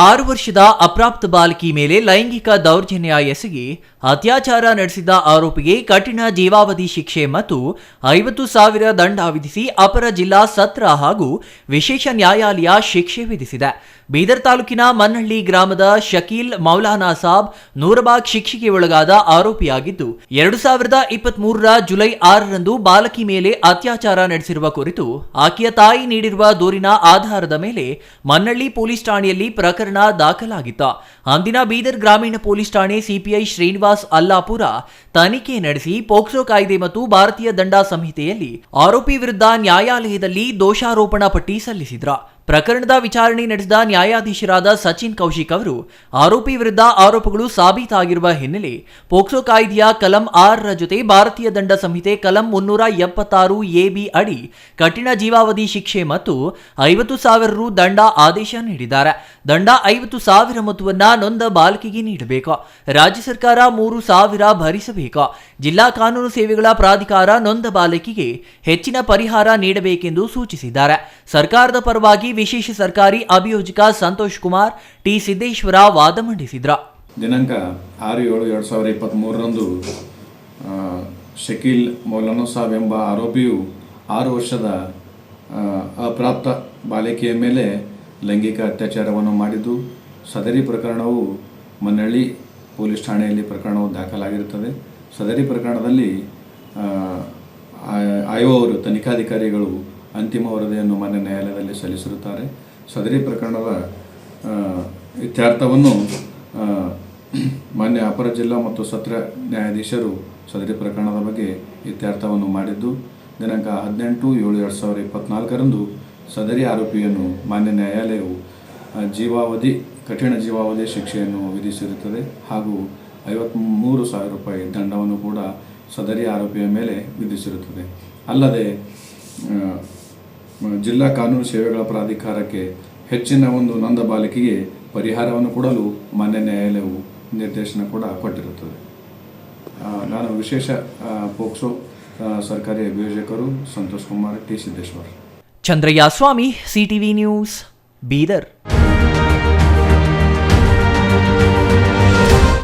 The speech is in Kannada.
6 ವರ್ಷದ ಅಪ್ರಾಪ್ತ ಬಾಲಕಿ ಮೇಲೆ ಲೈಂಗಿಕ ದೌರ್ಜನ್ಯ ಎಸಗಿ ಅತ್ಯಾಚಾರ ನಡೆಸಿದ ಆರೋಪಿಗೆ ಕಠಿಣ ಜೀವಾವಧಿ ಶಿಕ್ಷೆ ಮತ್ತು 50,000 ದಂಡ ವಿಧಿಸಿ ಅಪರ ಜಿಲ್ಲಾ ಸತ್ರ ಹಾಗೂ ವಿಶೇಷ ನ್ಯಾಯಾಲಯ ಶಿಕ್ಷೆ ವಿಧಿಸಿದೆ. ಬೀದರ್ ತಾಲೂಕಿನ ಮನ್ನಹಳ್ಳಿ ಗ್ರಾಮದ ಶಕೀಲ್ ಮೌಲಾನಾ ಸಾಬ್ ನೂರಬಾಗ್ ಶಿಕ್ಷೆಗೆ ಒಳಗಾದ ಆರೋಪಿಯಾಗಿದ್ದು 2023ರ ಜುಲೈ 6ರಂದು ಬಾಲಕಿ ಮೇಲೆ ಅತ್ಯಾಚಾರ ನಡೆಸಿರುವ ಕುರಿತು ಆಕೆಯ ತಾಯಿ ನೀಡಿರುವ ದೂರಿನ ಆಧಾರದ ಮೇಲೆ ಮನ್ನಹಳ್ಳಿ ಪೊಲೀಸ್ ಠಾಣೆಯಲ್ಲಿ ಪ್ರಕರಣ ದಾಖಲಾಗಿತ್ತು. ಅಂದಿನ ಬೀದರ್ ಗ್ರಾಮೀಣ ಪೊಲೀಸ್ ಠಾಣೆ ಸಿಪಿಐ ಶ್ರೀನಿವಾಸ್ ಅಲ್ಲಾಪುರ ತನಿಖೆ ನಡೆಸಿ ಪೋಕ್ಸೋ ಕಾಯ್ದೆ ಮತ್ತು ಭಾರತೀಯ ದಂಡ ಸಂಹಿತೆಯಲ್ಲಿ ಆರೋಪಿ ವಿರುದ್ಧ ನ್ಯಾಯಾಲಯದಲ್ಲಿ ದೋಷಾರೋಪಣಾ ಪಟ್ಟಿ ಸಲ್ಲಿಸಿದ್ರು. ಪ್ರಕರಣದ ವಿಚಾರಣೆ ನಡೆಸಿದ ನ್ಯಾಯಾಧೀಶರಾದ ಸಚಿನ್ ಕೌಶಿಕ್ ಅವರು ಆರೋಪಿ ವಿರುದ್ಧ ಆರೋಪಗಳು ಸಾಬೀತಾಗಿರುವ ಹಿನ್ನೆಲೆ ಪೋಕ್ಸೋ ಕಾಯ್ದೆಯ ಕಲಂ 6ರ ಜೊತೆ ಭಾರತೀಯ ದಂಡ ಸಂಹಿತೆ ಕಲಂ 376 ಎಬಿ ಅಡಿ ಕಠಿಣ ಜೀವಾವಧಿ ಶಿಕ್ಷೆ ಮತ್ತು 50,000 ರು ದಂಡ ಆದೇಶ ನೀಡಿದ್ದಾರೆ. ದಂಡ 50,000 ಮೊತ್ತವನ್ನ ನೊಂದ ಬಾಲಕಿಗೆ ನೀಡಬೇಕು. ರಾಜ್ಯ ಸರ್ಕಾರ 3,000 ಭರಿಸಬೇಕು. ಜಿಲ್ಲಾ ಕಾನೂನು ಸೇವೆಗಳ ಪ್ರಾಧಿಕಾರ ನೊಂದ ಬಾಲಕಿಗೆ ಹೆಚ್ಚಿನ ಪರಿಹಾರ ನೀಡಬೇಕೆಂದು ಸೂಚಿಸಿದ್ದಾರೆ. ಸರ್ಕಾರದ ಪರವಾಗಿ ವಿಶೇಷ ಸರ್ಕಾರಿ ಅಭಿಯೋಜಕ ಸಂತೋಷ್ ಕುಮಾರ್ ಟಿ ಸಿದ್ದೇಶ್ವರ ವಾದ ಮಂಡಿಸಿದ್ರ. ದಿನಾಂಕ 6/7/2023ರಂದು ಶಕೀಲ್ ಮೌಲಾನಾ ಸಾಬ್ ಎಂಬ ಆರೋಪಿಯು 6 ವರ್ಷದ ಅಪ್ರಾಪ್ತ ಬಾಲಕಿಯ ಮೇಲೆ ಲೈಂಗಿಕ ಅತ್ಯಾಚಾರವನ್ನು ಮಾಡಿದ್ದು, ಸದರಿ ಪ್ರಕರಣವು ಮನ್ನಹಳ್ಳಿ ಪೊಲೀಸ್ ಠಾಣೆಯಲ್ಲಿ ಪ್ರಕರಣವು ದಾಖಲಾಗಿರುತ್ತದೆ. ಸದರಿ ಪ್ರಕರಣದಲ್ಲಿ ಆಯೋಗರು ತನಿಖಾಧಿಕಾರಿಗಳು ಅಂತಿಮ ವರದಿಯನ್ನು ಮಾನ್ಯ ನ್ಯಾಯಾಲಯದಲ್ಲಿ ಸಲ್ಲಿಸಿರುತ್ತಾರೆ. ಸದರಿ ಪ್ರಕರಣದ ಇತ್ಯರ್ಥವನ್ನು ಮಾನ್ಯ ಅಪರ ಜಿಲ್ಲಾ ಮತ್ತು ಸತ್ರ ನ್ಯಾಯಾಧೀಶರು ಸದರಿ ಪ್ರಕರಣದ ಬಗ್ಗೆ ಇತ್ಯರ್ಥವನ್ನು ಮಾಡಿದ್ದು, ದಿನಾಂಕ 18/7/2024ರಂದು ಸದರಿ ಆರೋಪಿಯನ್ನು ಮಾನ್ಯ ನ್ಯಾಯಾಲಯವು ಕಠಿಣ ಜೀವಾವಧಿ ಶಿಕ್ಷೆಯನ್ನು ವಿಧಿಸಿರುತ್ತದೆ ಹಾಗೂ 53,000 ರೂಪಾಯಿ ದಂಡವನ್ನು ಕೂಡ ಸದರಿ ಆರೋಪಿಯ ಮೇಲೆ ವಿಧಿಸಿರುತ್ತದೆ. ಅಲ್ಲದೆ ಜಿಲ್ಲಾ ಕಾನೂನು ಸೇವೆಗಳ ಪ್ರಾಧಿಕಾರಕ್ಕೆ ಹೆಚ್ಚಿನ ಒಂದು ನೊಂದ ಬಾಲಕಿಗೆ ಪರಿಹಾರವನ್ನು ಕೊಡಲು ಮಾನ್ಯ ನ್ಯಾಯಾಲಯವು ನಿರ್ದೇಶನ ಕೂಡ ಕೊಟ್ಟಿರುತ್ತದೆ. ನಾನು ವಿಶೇಷ ಪೋಕ್ಸೋ ಸರ್ಕಾರಿ ಅಭಿಯೋಜಕರು ಸಂತೋಷ್ ಕುಮಾರ್ ಟಿ ಸಿದ್ದೇಶ್ವರ್. ಚಂದ್ರಯ್ಯ ಸ್ವಾಮಿ, ಸಿಟಿವಿ ನ್ಯೂಸ್, ಬೀದರ್.